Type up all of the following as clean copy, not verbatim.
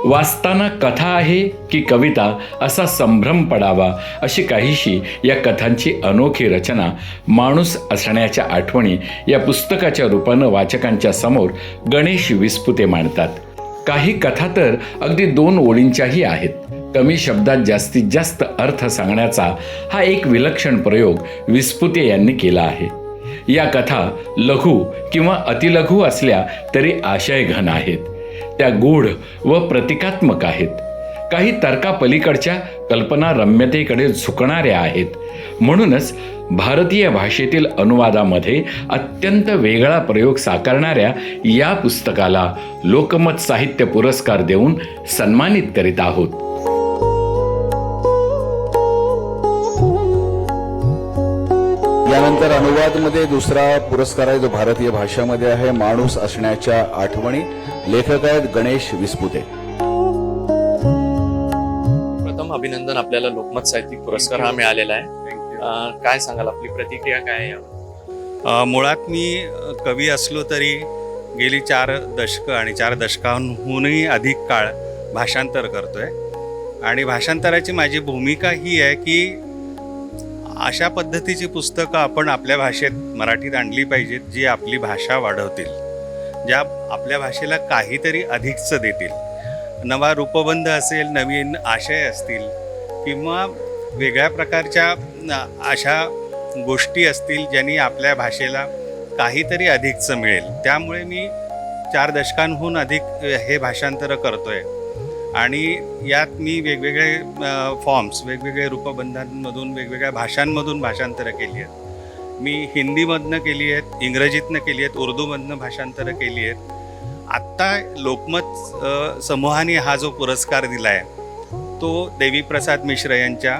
वाचताना कथा आहे की कविता असा संभ्रम पडावा अशी काहीशी या कथांची अनोखी रचना माणूस असण्याच्या आठवणी या पुस्तकाच्या रूपानं वाचकांच्या समोर गणेश विस्पुते मांडतात. काही कथा तर अगदी 2 ओळींच्याही आहेत. कमी शब्दात जास्तीत जास्त अर्थ सांगण्याचा हा एक विलक्षण प्रयोग विस्पुते यांनी केला आहे. या कथा लघु किंवा अतिलघु असल्या तरी आशयघन आहेत. त्या गूढ व प्रतिकात्मक आहेत. काही तर्कापलीकडच्या कल्पनारम्यतेकडे झुकणाऱ्या आहेत. म्हणूनच भारतीय भाषेतील अनुवादामध्ये अत्यंत वेगळा प्रयोग साकारणाऱ्या या पुस्तकाला लोकमत साहित्य पुरस्कार देऊन सन्मानित करीत आहोत. यानंतर अनुवादमध्ये दुसरा पुरस्कार आहे जो भारतीय भाषामध्ये आहे, माणूस असण्याच्या आठवणी. लेखक आहेत गणेश विस्पुते. प्रथम अभिनंदन, आपल्याला लोकमत साहित्यिक पुरस्कार हा मिळालेला आहे. काय सांगाल, आपली प्रतिक्रिया काय आहे यावर? मुळात मी कवी असलो तरी गेली 4 दशकं आणि 4 दशकांहूनही अधिक काळ भाषांतर करतोय. आणि भाषांतराची माझी भूमिका ही आहे की अशा पद्धतीची पुस्तकं आपण आपल्या भाषेत मराठीत आणली पाहिजेत, जी आपली भाषा वाढवतील, ज्या आपल्या भाषेला काहीतरी अधिकचं देतील. नवा रूपबंध असेल, नवीन आशय असतील किंवा वेगळ्या प्रकारच्या अशा गोष्टी असतील ज्यांनी आपल्या भाषेला काहीतरी अधिकचं मिळेल. त्यामुळे मी 4 दशकांहून अधिक हे भाषांतर करतोय. आणि यात मी वेगवेगळे फॉर्म्स, वेगवेगळे रूपबंधांमधून, वेगवेगळ्या भाषांमधून भाषांतरं केली आहेत. मी हिंदीमधनं केली आहेत, इंग्रजीतनं केली आहेत, उर्दूमधनं भाषांतरं केली आहेत. आत्ता लोकमत समूहाने हा जो पुरस्कार दिला आहे तो देवीप्रसाद मिश्र यांच्या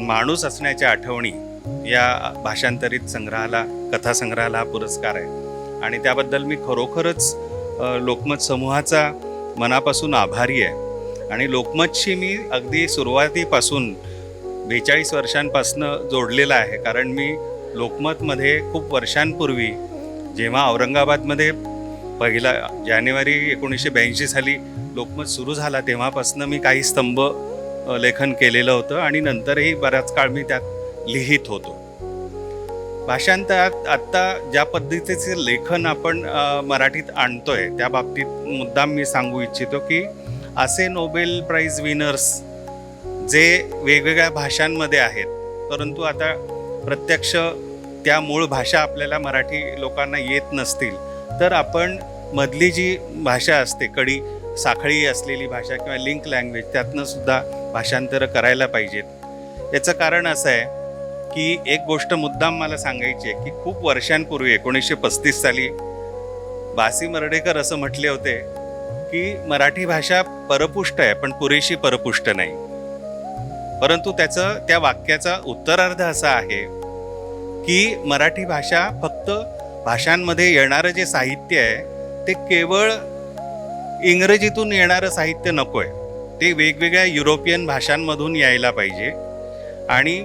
माणूस असण्याच्या आठवणी या भाषांतरित संग्रहाला, कथासंग्रहाला हा पुरस्कार आहे. आणि त्याबद्दल मी खरोखरच लोकमत समूहाचा मनापासून आभारी आहे. आणि लोकमतशी मी अगदी सुरुवातीपासून 42 वर्षांपासून जोडलेला आहे. कारण मी लोकमतमध्ये खूप वर्षांपूर्वी, जेव्हा औरंगाबादमध्ये पहिला जानेवारी 1982 साली लोकमत सुरू झाला, तेव्हापासून मी काही स्तंभ लेखन केलेलं होतं आणि नंतरही बराच काळ मी त्यात लिहित होतो. भाषांतरात आत्ता ज्या पद्धतीचे लेखन आपण मराठीत आणतोय त्या बाबतीत मुद्दाम मी सांगू इच्छितो की असे नोबेल प्राइज विनर्स जे वेगवेगळ्या भाषांमध्ये आहेत, परंतु आता प्रत्यक्ष त्या मूळ भाषा आपल्याला मराठी लोकांना येत नसतील, तर आपण मधली जी भाषा असते, कडी साखळी असलेली भाषा किंवा लिंक लँग्वेज, त्यातनं सुद्धा भाषांतरं करायला पाहिजेत. याचं कारण असं आहे की एक गोष्ट मुद्दाम मला सांगायची आहे की खूप वर्षांपूर्वी 1935 साली बासी मर्ढेकर असं म्हटले होते की मराठी भाषा परपुष्ट आहे पण पुरेशी परपुष्ट नाही. परंतु त्या वाक्याचा उत्तरार्ध असा आहे की मराठी भाषा फक्त भाषांमध्ये येणारं जे साहित्य आहे ते केवळ इंग्रजीतून येणारं साहित्य नको आहे, ते वेगवेगळ्या युरोपियन भाषांमधून यायला पाहिजे. आणि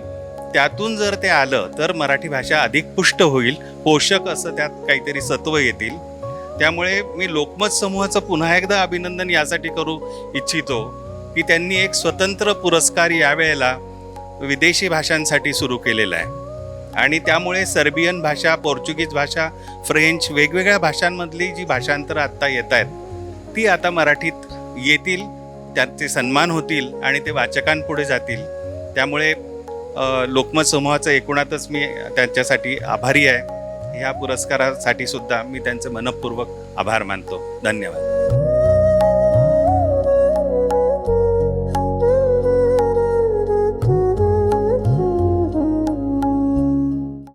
त्यातून जर ते आलं तर मराठी भाषा अधिक पुष्ट होईल, पोषक असं त्यात काहीतरी सत्व येतील. त्यामुळे मी लोकमत समूहाचं पुन्हा एकदा अभिनंदन यासाठी करू इच्छितो की त्यांनी एक स्वतंत्र पुरस्कार यावेळेला विदेशी भाषांसाठी सुरू केलेला आहे. आणि त्यामुळे सर्बियन भाषा, पोर्चुगीज भाषा, फ्रेंच, वेगवेगळ्या भाषांमधली जी भाषांतरं आत्ता येत आहेत ती आता मराठीत येतील, त्याचे सन्मान होतील आणि ते वाचकांपुढे जातील. त्यामुळे लोकमत समूहाचं एकूणातच मी त्यांच्यासाठी आभारी आहे. ह्या पुरस्कारासाठी सुद्धा मी त्यांचे मनःपूर्वक आभार मानतो. धन्यवाद.